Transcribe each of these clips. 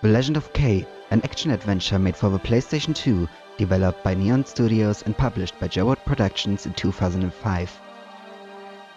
The Legend of K, an action-adventure made for the PlayStation 2, developed by Neon Studios and published by Jawad Productions in 2005.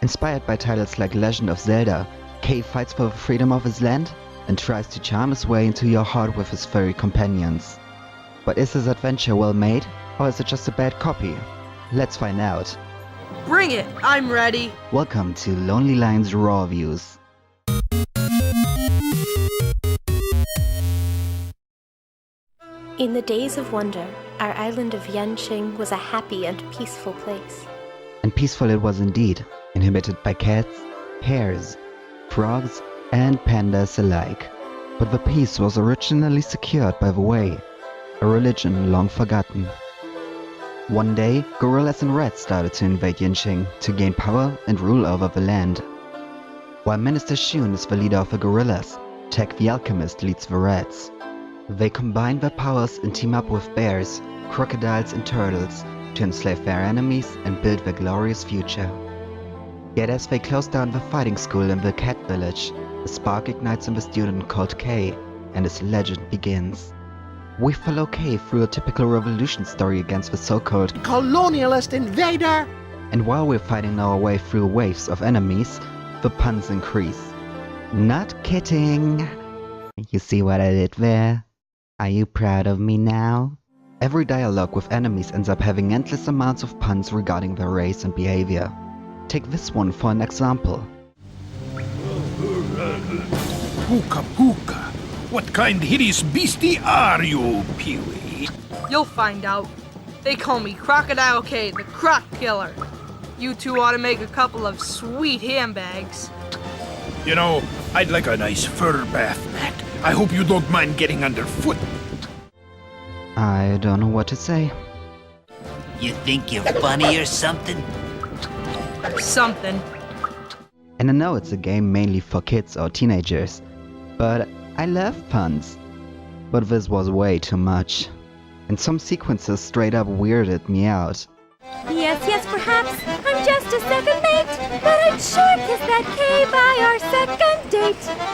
Inspired by titles like Legend of Zelda, K fights for the freedom of his land and tries to charm his way into your heart with his furry companions. But is this adventure well made, or is it just a bad copy? Let's find out. Bring it! I'm ready! Welcome to Lonely Lion's Raw Views. In the days of wonder, our island of Yanqing was a happy and peaceful place. And peaceful it was indeed, inhabited by cats, hares, frogs, and pandas alike. But the peace was originally secured by the Way, a religion long forgotten. One day, gorillas and rats started to invade Yanqing to gain power and rule over the land. While Minister Shun is the leader of the gorillas, Tech the alchemist leads the rats. They combine their powers and team up with bears, crocodiles and turtles to enslave their enemies and build their glorious future. Yet as they close down the fighting school in the cat village, a spark ignites in the student called K, and his legend begins. We follow K through a typical revolution story against the so-called colonialist invader! And while we're fighting our way through waves of enemies, the puns increase. Not kidding! You see what I did there? Are you proud of me now? Every dialogue with enemies ends up having endless amounts of puns regarding their race and behavior. Take this one for an example. Puka Puka, what kind hideous beastie are you, Pee-wee? You'll find out. They call me Crocodile K, the Croc Killer. You two ought to make a couple of sweet handbags. You know, I'd like a nice fur bath, Matt. I hope you don't mind getting underfoot. I don't know what to say. You think you're funny or something? Something. And I know it's a game mainly for kids or teenagers, but I love puns. But this was way too much. And some sequences straight up weirded me out. Yes, perhaps I'm just a second mate, but I'd sure kiss that K by our second date.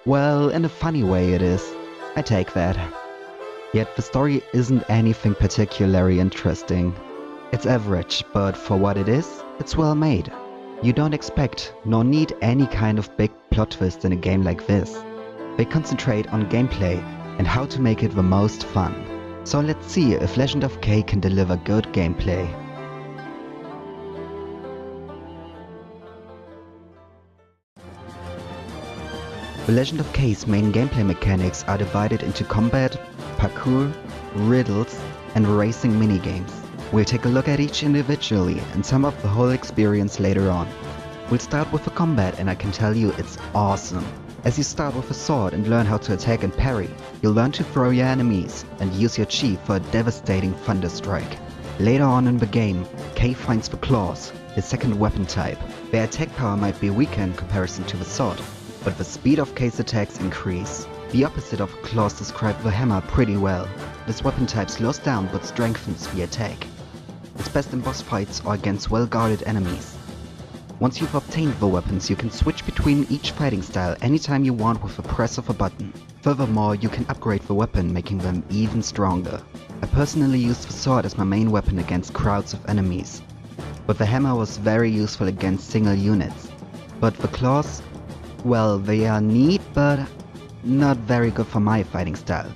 Well, in a funny way it is. I take that. Yet the story isn't anything particularly interesting. It's average, but for what it is, it's well made. You don't expect nor need any kind of big plot twist in a game like this. They concentrate on gameplay and how to make it the most fun. So let's see if Legend of K can deliver good gameplay. The Legend of K's main gameplay mechanics are divided into combat, parkour, riddles, and racing minigames. We'll take a look at each individually and sum up the whole experience later on. We'll start with the combat, and I can tell you it's awesome. As you start with a sword and learn how to attack and parry, you'll learn to throw your enemies and use your chi for a devastating thunder strike. Later on in the game, K finds the claws, his second weapon type. Their attack power might be weaker in comparison to the sword, but the speed of K's attacks increase. The opposite of claws describe the hammer pretty well. This weapon type slows down but strengthens the attack. It's best in boss fights or against well-guarded enemies. Once you've obtained the weapons, you can switch between each fighting style anytime you want with the press of a button. Furthermore, you can upgrade the weapon, making them even stronger. I personally used the sword as my main weapon against crowds of enemies, but the hammer was very useful against single units. But the claws, well, they are neat, but not very good for my fighting style.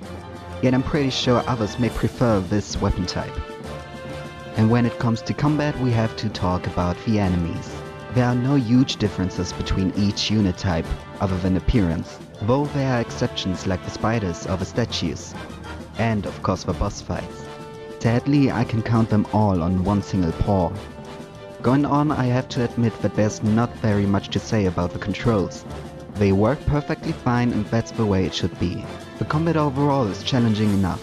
Yet I'm pretty sure others may prefer this weapon type. And when it comes to combat, we have to talk about the enemies. There are no huge differences between each unit type, other than appearance, though there are exceptions like the spiders or the statues. And of course the boss fights. Sadly, I can count them all on one single paw. Going on, I have to admit that there's not very much to say about the controls. They work perfectly fine, and that's the way it should be. The combat overall is challenging enough,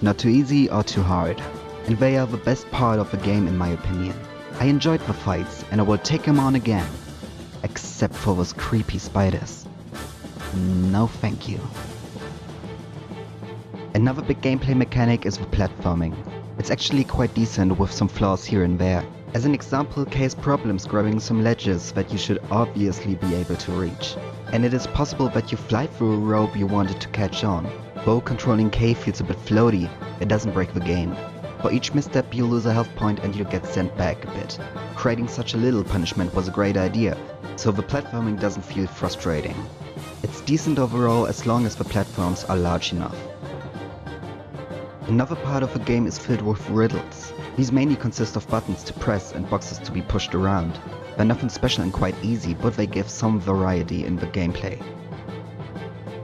not too easy or too hard, and they are the best part of the game in my opinion. I enjoyed the fights and I will take them on again, except for those creepy spiders. No thank you. Another big gameplay mechanic is the platforming. It's actually quite decent with some flaws here and there. As an example, K has problems grabbing some ledges that you should obviously be able to reach. And it is possible that you fly through a rope you wanted to catch on. Though controlling K feels a bit floaty, it doesn't break the game. For each misstep you lose a health point and you get sent back a bit. Creating such a little punishment was a great idea, so the platforming doesn't feel frustrating. It's decent overall as long as the platforms are large enough. Another part of the game is filled with riddles. These mainly consist of buttons to press and boxes to be pushed around. They're nothing special and quite easy, but they give some variety in the gameplay.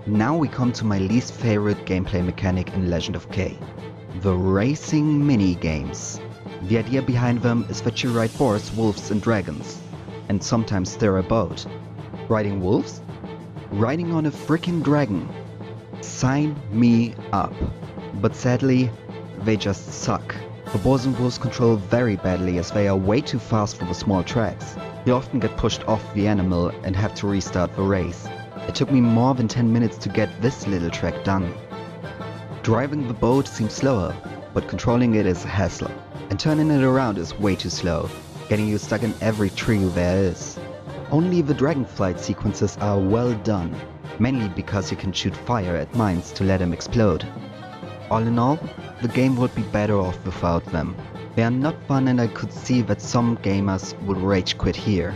Now we come to my least favorite gameplay mechanic in Legend of K. The racing mini-games. The idea behind them is that you ride horse, wolves and dragons. And sometimes steer a boat. Riding wolves? Riding on a freaking dragon. Sign me up. But sadly, they just suck. The boars and wolves control very badly as they are way too fast for the small tracks. You often get pushed off the animal and have to restart the race. It took me more than 10 minutes to get this little track done. Driving the boat seems slower, but controlling it is a hassle. And turning it around is way too slow, getting you stuck in every tree there is. Only the dragon flight sequences are well done, mainly because you can shoot fire at mines to let them explode. All in all, the game would be better off without them. They are not fun and I could see that some gamers would rage quit here.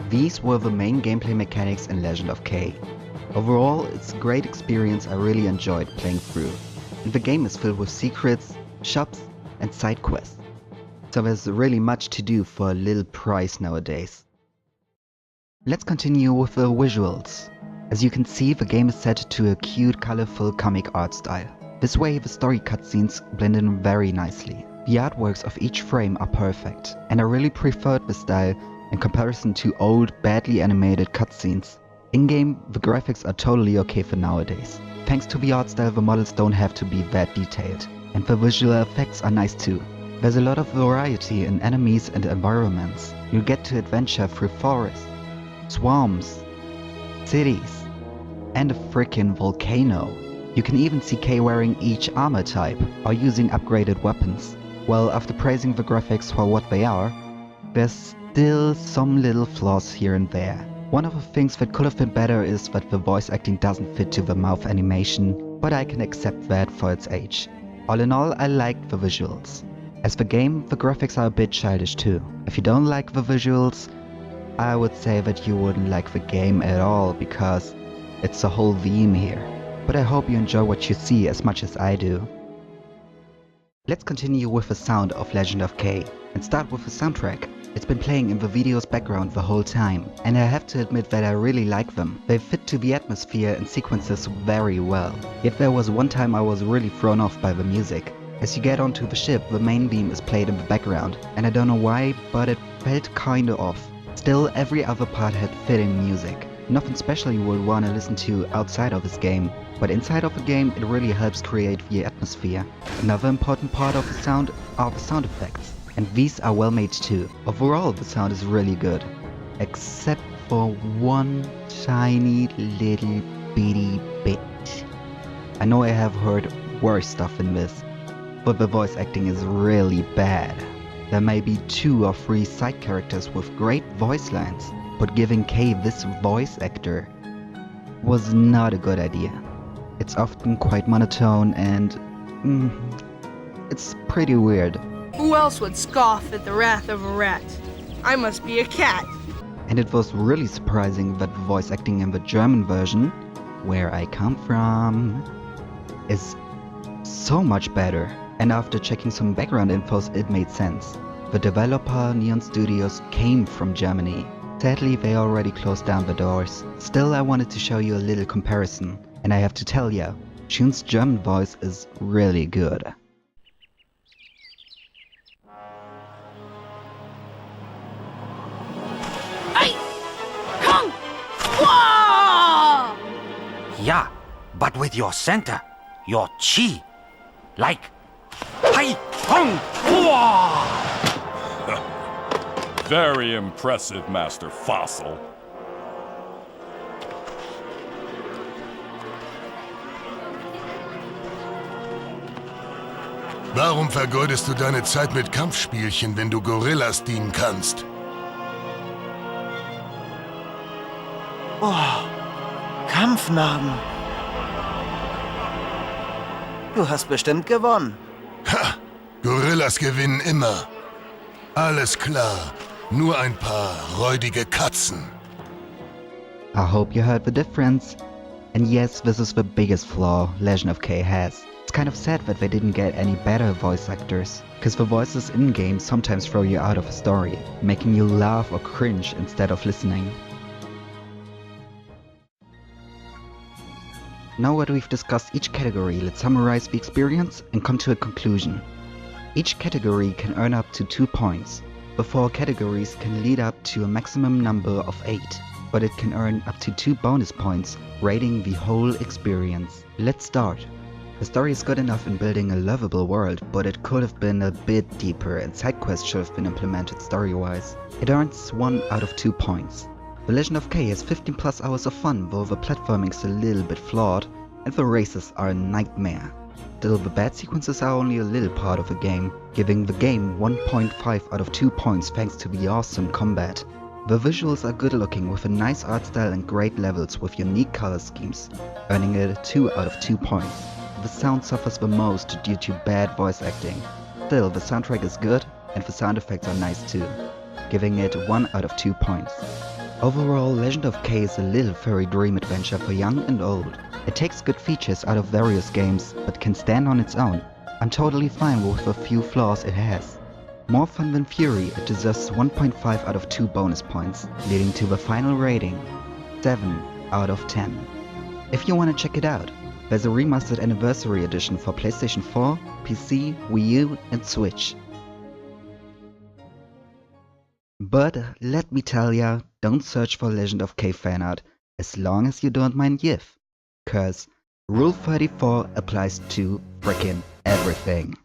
These were the main gameplay mechanics in Legend of K. Overall, it's a great experience I really enjoyed playing through. And the game is filled with secrets, shops and side quests. So there's really much to do for a little price nowadays. Let's continue with the visuals. As you can see, the game is set to a cute, colorful comic art style. This way the story cutscenes blend in very nicely. The artworks of each frame are perfect, and I really preferred the style in comparison to old, badly animated cutscenes. In-game, the graphics are totally okay for nowadays. Thanks to the art style, the models don't have to be that detailed, and the visual effects are nice too. There's a lot of variety in enemies and environments. You'll get to adventure through forests, swamps, cities, and a freaking volcano. You can even see K wearing each armor type, or using upgraded weapons. Well, after praising the graphics for what they are, there's still some little flaws here and there. One of the things that could have been better is that the voice acting doesn't fit to the mouth animation, but I can accept that for its age. All in all, I liked the visuals. As the game, the graphics are a bit childish too. If you don't like the visuals, I would say that you wouldn't like the game at all, because it's a whole theme here. But I hope you enjoy what you see as much as I do. Let's continue with the sound of Legend of K, and start with the soundtrack. It's been playing in the video's background the whole time, and I have to admit that I really like them. They fit to the atmosphere and sequences very well. Yet there was one time I was really thrown off by the music. As you get onto the ship, the main theme is played in the background, and I don't know why, but it felt kinda off. Still, every other part had fitting music. Nothing special you would wanna listen to outside of this game, but inside of the game it really helps create the atmosphere. Another important part of the sound are the sound effects. And these are well made too. Overall, the sound is really good. Except for one tiny little bitty bit. I know I have heard worse stuff in this, but the voice acting is really bad. There may be 2 or 3 side characters with great voice lines, but giving K this voice actor was not a good idea. It's often quite monotone and it's pretty weird. Who else would scoff at the wrath of a rat? I must be a cat. And it was really surprising that the voice acting in the German version, where I come from, is so much better. And after checking some background infos, it made sense. The developer Neon Studios came from Germany. Sadly, they already closed down the doors. Still, I wanted to show you a little comparison. And I have to tell ya, Shun's German voice is really good. Yeah, but with your center, your chi. Like, Hai Hong Hua! Very impressive, Master Fossil. Warum vergeudest du deine Zeit mit Kampfspielchen, wenn du Gorillas dienen kannst? Oh, Kampfnarben. Du hast bestimmt gewonnen. Ha! Gorillas gewinnen immer. Alles klar. Nur ein paar räudige Katzen. I hope you heard the difference. And yes, this is the biggest flaw Legend of K has. It's kind of sad that they didn't get any better voice actors, cause the voices in-game sometimes throw you out of a story, making you laugh or cringe instead of listening. Now that we've discussed each category, let's summarize the experience and come to a conclusion. Each category can earn up to 2 points. The 4 categories can lead up to a maximum number of 8, but it can earn up to 2 bonus points, rating the whole experience. Let's start. The story is good enough in building a lovable world, but it could have been a bit deeper and side quests should have been implemented story-wise. It earns 1 out of 2 points. The Legend of K has 15 plus hours of fun, though the platforming is a little bit flawed, and the races are a nightmare. Still, the bad sequences are only a little part of the game, giving the game 1.5 out of 2 points thanks to the awesome combat. The visuals are good looking with a nice art style and great levels with unique color schemes, earning it a 2 out of 2 points. The sound suffers the most due to bad voice acting. Still, the soundtrack is good and the sound effects are nice too, giving it 1 out of 2 points. Overall, Legend of K is a little furry dream adventure for young and old. It takes good features out of various games, but can stand on its own. I'm totally fine with the few flaws it has. More fun than Fury, it deserves 1.5 out of 2 bonus points, leading to the final rating 7 out of 10. If you want to check it out, there's a remastered anniversary edition for PlayStation 4, PC, Wii U and Switch. But let me tell ya, don't search for Legend of K fanart as long as you don't mind GIF, cause Rule 34 applies to frickin' everything.